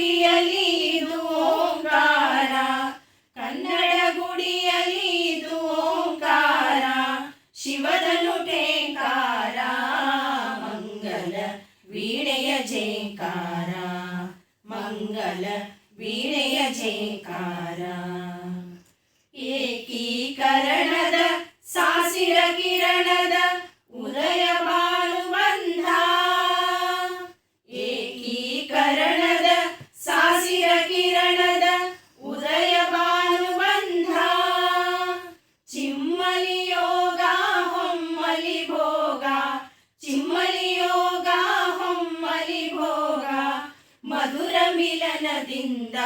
ಗುಡಿಯಲಿ ಇದು ಓಂಕಾರ, ಕನ್ನಡ ಗುಡಿಯಲಿ ಇದು ಓಂಕಾರ, ಶಿವದನು ಟೇಂಕಾರ, ಮಂಗಲ ವೀಣೆಯ ಜೇಂಕಾರ, ಮಂಗಲ ವೀಣೆಯ ಜೇಂಕಾರ. ಏಕೀಕರಣದ ಸಾಸಿರ ಕಿರಣದ ಉದಯ ಭಾನುಬಂಧ, ಏಕೀಕರಣದ ಸಾಸಿರ ಕಿರಣದ ಉದಯ ಭಾನುಬಂಧ, ಚಿಮ್ಮಲಿ ಯೋಗ ಹೊಮ್ಮಲಿ ಭೋಗ, ಚಿಮ್ಮಲಿ ಯೋಗ ಹೊಮ್ಮಲಿ ಭೋಗ, ಮಧುರ ಮಿಲನದಿಂದ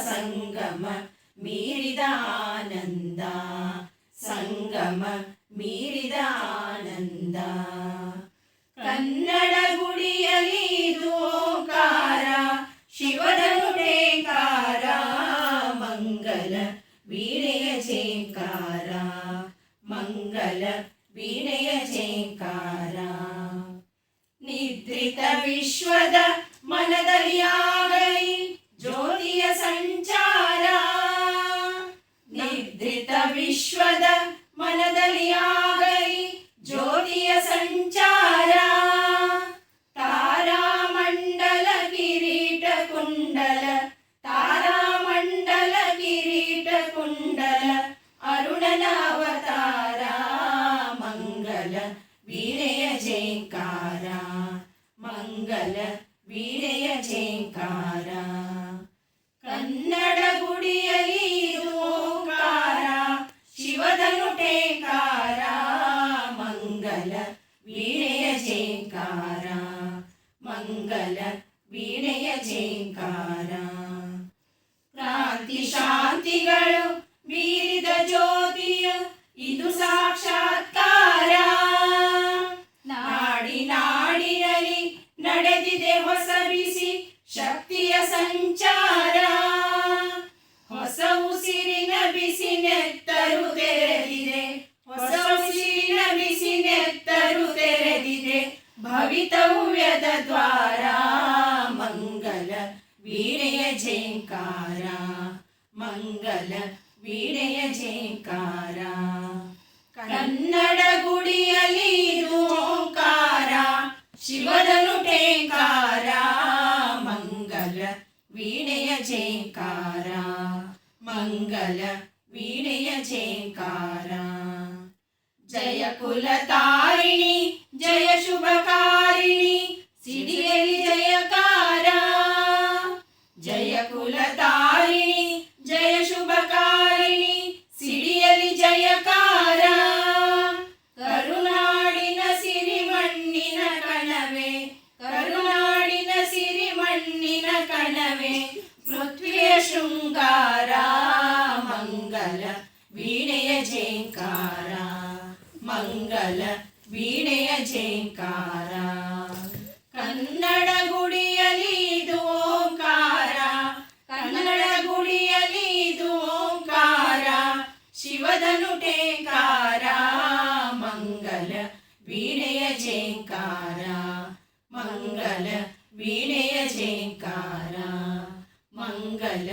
ಸಂಗಮ ಮೀರಿದ ಆನಂದ, ಸಂಗಮ ಮೀರಿದ ಆನಂದ. ಕನ್ನಡ ಗುಡಿಯಲಿ ಇದು ಓಂಕಾರ, ಶಿವದನು ಟೇಂಕಾರ, ಮಂಗಲ ವೀಣೆಯ ಜೇಂಕಾರ, ಮಂಗಲ ವೀಣೆಯ ಜೇಂಕಾರ. ನಿದ್ರಿತ ವಿಶ್ವದ ಮನದಲ್ಲಿ ಆಗಲಿ ಜ್ಯೋತಿಯ ಸಂಚಾರ, ನಿದ್ರಿತ ವಿಶ್ವದ ಮನದಲ್ಲಿ ಆಗಲಿ ಜ್ಯೋತಿಯ ಸಂಚಾರ, ತಾರಾಮಂಡಲ ಕಿರೀಟ ಕುಂಡಲ, ತಾರಾಮಂಡಲ ಕಿರೀಟ ಕುಂಡಲ, ಅರುಣನ ಅವತಾರ, ಮಂಗಲ ವೀಣೆಯ ಜೇಂಕಾರ, ಮಂಗಲ ವೀಣೆಯ ಜೇಂಕಾರ. ಕನ್ನಡ ಗುಡಿಯಲಿ ಇದು ಓಂಕಾರ, ಶಿವದನು ಟೇಂಕಾರ, ಮಂಗಲ ವೀಣೆಯ ಜೇಂಕಾರ, ಮಂಗಲ ವೀಣೆಯ ಜೇಂಕಾರ. ಕ್ರಾಂತಿ ಶಾಂತಿಗಳು ಬೀರಿದ ಜ್ಯೋತಿಯು ಇದು ಸಾಕ್ಷಾತ್ಕಾರ, ನಾಡಿ ನಾಡಿನಲ್ಲಿ ನಡೆದಿದೆ ಹೊಸ ಬಿಸಿ ಶಕ್ತಿಯ ಸಂಚಾರ, ಹೊಸ ಉಸಿರಿನ ಬಿಸಿ ನೆತ್ತರು ತೆರೆದಿದೆ, ಹೊಸ ಉಸಿರಿನ ಬಿಸಿ ನೆತ್ತರು ತೆರೆದಿದೆ, ಭವಿತವ್ಯದ ದ್ವಾರ, ಮಂಗಲ ವೀಣೆಯ ಜೇಂಕಾರ, ಮಂಗಲ ವೀಣೆಯ ಜೇಂಕಾರ. ಕನ್ನಡ ಗುಡಿಯಲಿ ಇದು ಓಂಕಾರ, ಶಿವದನು ಟೇಂಕಾರ, ಮಂಗಲ ವೀಣೆಯ ಜೇಂಕಾರ, ಮಂಗಲ ವೀಣೆಯ ಜೇಂಕಾರ. ಜಯ ಕುಲತಾರಿಣಿ ಜಯ ಶುಭಕಾರಿಣಿ ಸಿಡಿಯಲಿ ಜಯಕಾರ, ಜಯ ಕುಲತಾರಿಣಿ ಜಯ ಶುಭಕಾರಿಣಿ ಸಿಡಿಯಲಿ ಜಯಕಾರ. ಕರುನಾಡಿನ ಸಿರಿಮಣ್ಣಿನ ಕಣವೆ, ಕರುನಾಡಿನ ಸಿರಿಮಣ್ಣಿನ ಕಣವೆ, ಪೃಥ್ವಿಯ ಶೃಂಗಾರ, ಮಂಗಲ ವೀಣೆಯ ಜೇಂಕಾರ, ಮಂಗಲ ವೀಣೆಯ ಜೇಂಕಾರ. ಕನ್ನಡ ಗುಡಿಯಲಿ ಇದು ಓಂಕಾರ, ಕನ್ನಡ ಗುಡಿಯಲಿ ಇದು ಓಂಕಾರ, ಶಿವದನು ಟೇಂಕಾರ, ಮಂಗಲ ವೀಣೆಯ ಜೇಂಕಾರ, ಮಂಗಲ ವೀಣೆಯ ಜೇಂಕಾರ, ಮಂಗಲ